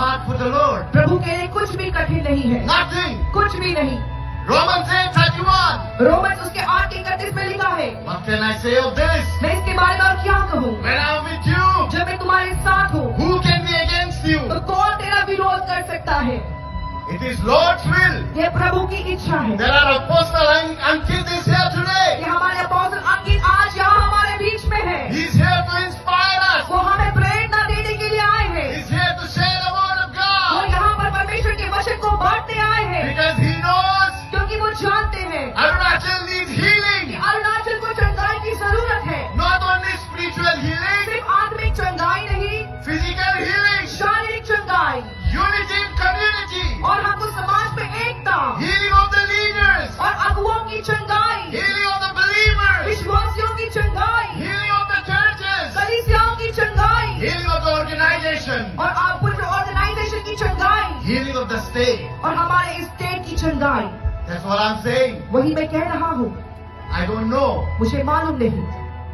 hard for the Lord. प्रभु के लिए कुछ भी कठिन नहीं है, Nothing. कुछ भी नहीं। Romans 8:31. रोमन उसके 8:31 में लिखा है, What can I say of this? मैं इसके बारे में और क्या कहूँ? When I'm with you, जब मैं तुम्हारे साथ हूँ who can be against you? तो कौन तेरा विरोध कर सकता है? It is Lord's will. ये प्रभु की इच्छा है। There are Apostle Ankit is here today. ये हमारे अपोस्टल अंकित आज यहाँ हमारे बीच में है। He's here to inspire us. वो हमें प्रेरणा देने के लिए आए हैं। He's here to share the word of वो God. यहाँ पर परमेश्वर के वचन को बांटने आए हैं, Because he knows क्योंकि वो जानते हैं Arunachal needs कि healing. अरुणाचल को चंगाई की जरूरत है। Not only spiritual healing, सिर्फ आत्मिक चंगाई नहीं, physical healing, शारीरिक चंगाई, unity in community, और हमको समाज में एकता healing of the leaders, और अगुओं की चंगाई, healing of the believers, विश्वासियों की चंगाई, healing of the churches, कलीसियाओं की चंगाई, healing of the organization, और आप पूरे ऑर्गेनाइजेशन की चंगाई, healing of the state. और हमारे स्टेट की चंगाई। That's what I'm saying. वही मैं कह रहा हूँ, I don't know. मुझे मालूम नहीं।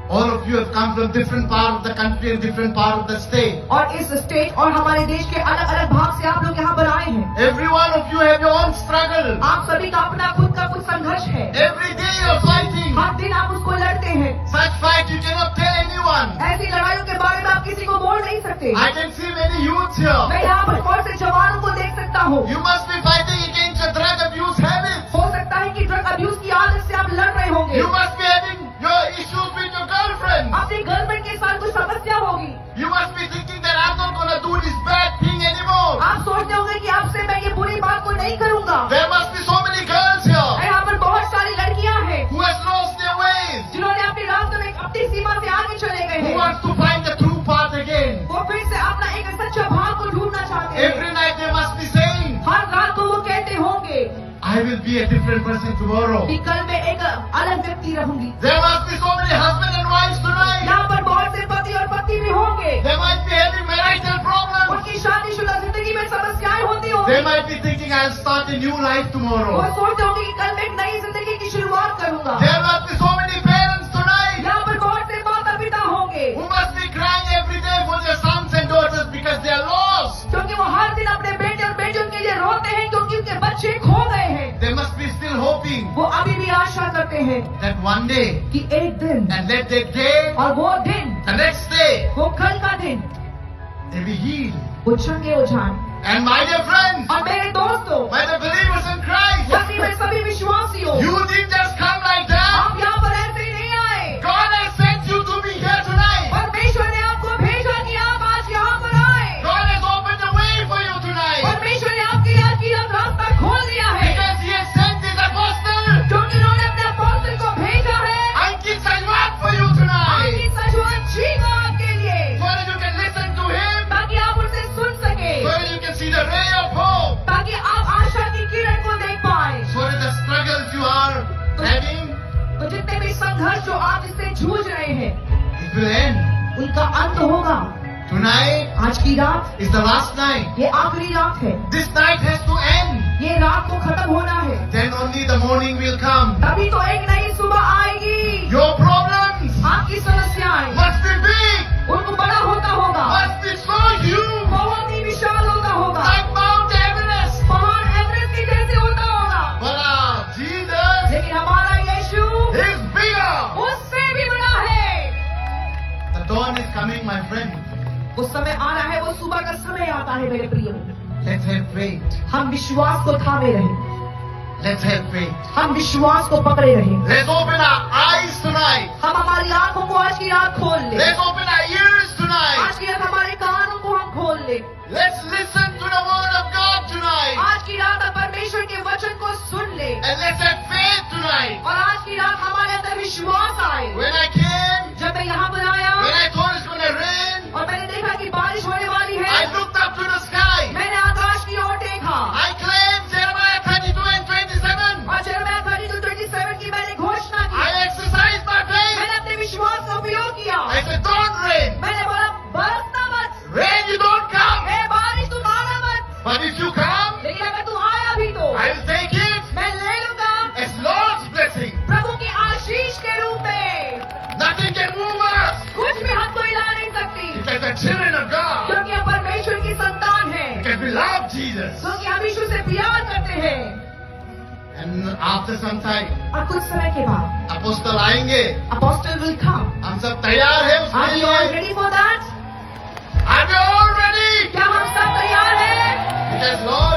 All of you have come from different part of the country and different part of the state. और इस स्टेट और हमारे देश के अलग अलग भाग से आप लोग यहाँ पर आए हैं। Every one of you have your own struggle. आप सभी का अपना खुद का कुछ संघर्ष है। Every day you're fighting. हर दिन आप उसको लड़ते हैं। Such fight you cannot tell anyone. ऐसी लड़ाइयों के बारे में आप किसी को बोल नहीं सकते। I can see many youths here. मैं यहाँ पर बहुत से जवानों को देख सकता हूँ। You must be fighting against your drug abuse habits. हो सकता है कि ड्रग अब्यूज की आदत से आप लड़ रहे होंगे। You must be having your issues with your girlfriend. अपनी गर्लफ्रेंड के साथ कुछ समस्या होगी। You must be thinking that I'm not going to do this bad thing anymore. आप सोचते होंगे कि आपसे मैं ये बुरी बात को नहीं करूँगा। There must be so many girls here यहाँ पर बहुत सारी लड़कियाँ हैं who has lost their ways, जिन्होंने अपने रास्ते में अपनी सीमा से आगे चले गए who हैं। wants to find the true path again. वो फिर से अपना एक सच्चा भाव को ढूंढना चाहते हैं। Every night they must be saying, हर रात को वो कहते होंगे I will be a different person tomorrow. कि कल मैं एक अलग व्यक्ति रहूंगी। There must be so many husbands and wives tonight. यहाँ पर बहुत से पति और पत्नी भी होंगे। They might be having marital problems. उनकी शादीशुदा जिंदगी में समस्याएं होती होंगी। They might be thinking I'll start a new life वो tomorrow. सोचते होंगे कि कल मैं एक नई जिंदगी की शुरुआत करूंगा। There must be so many parents tonight यहाँ पर बहुत से माता पिता होंगे who must be crying every day for their sons and daughters because they are lost. क्योंकि वो हर दिन अपने बेटे और बेटियों के लिए रोते हैं क्योंकि उनके बच्चे खो गए हैं। They must be still hoping वो अभी भी आशा करते हैं that one day कि एक दिन and that day, और वो दिन, the next day, वो कल का दिन they be healed. वो चंगे हो जाए। And my dear friends, और मेरे दोस्तों, my dear believers in Christ, मसीह में सभी विश्वासियों, you didn't just come like that. आप यहाँ पर ऐसे ही नहीं आए। God has sent you to be here tonight. परमेश्वर ने आपको भेजा कि आप आज यहाँ पर आए। God has opened the way for you tonight. परमेश्वर ने आपके लिए आज की रास्ता खोल दिया है Because He has sent His apostle. क्योंकि उन्होंने अपने अपोस्टल को भेजा है। Ankit Sajwat for you tonight. आपकी सजवान छीना आपके लिए So that you can listen to Him. ताकि आप उनसे सुन सके, So that you can see the ray of hope. ताकि आप आशा की किरण को देख पाए। So that the struggles you are having, तो जितने भी संघर्ष जो आप इससे जूझ रहे हैं it will end. उनका अंत होगा। Tonight आज की रात is the last night. ये आखिरी रात है। This night has to end. ये रात को खत्म होना है, Then only the morning will come. तभी तो एक नई सुबह आएगी। Your problems आपकी समस्याएं must be big, उनको बड़ा होता होगा, must be so huge, बहुत ही विशाल होता होगा, like Mount Everest. पहाड़ एवरेस्ट के जैसे होता होगा। But Jesus लेकिन हमारा यीशु is bigger. उससे भी बड़ा है। The dawn is coming, my friend. वो समय आ रहा है, वो सुबह का समय आता है मेरे प्रिय। Let's have faith. हम विश्वास को थामे रहे, Let's have faith. हम विश्वास को पकड़े रहे। Let's open our eyes tonight. हम हमारी आंखों को आज की रात खोल ले। Let's open our ears आज tonight. की रात हमारे कानों को हम खोल ले। Let's listen to the word of God tonight. आज की रात हम परमेश्वर के वचन को सुन ले And let's have faith tonight. और आज की रात हमारे अंदर विश्वास आए। When I came, जब मैं यहाँ पर आया when I thought it's going to rain, और मैंने देखा कि बारिश होने वाली I है, looked up to the sky. मैंने आकाश की ओर देखा I claimed Jeremiah 32 and 27. और यिर्मयाह 32:27 की मैंने घोषणा की। I exercised my faith. मैंने अपने विश्वास का उपयोग किया। I said, dawn And after some time, और कुछ समय के बाद apostle आएंगे. Apostle will come. हम सब तैयार हैं उसके आर यू ऑल लिए. Ready for that? Are we all ready? क्या हम सब तैयार हैं? Because Lord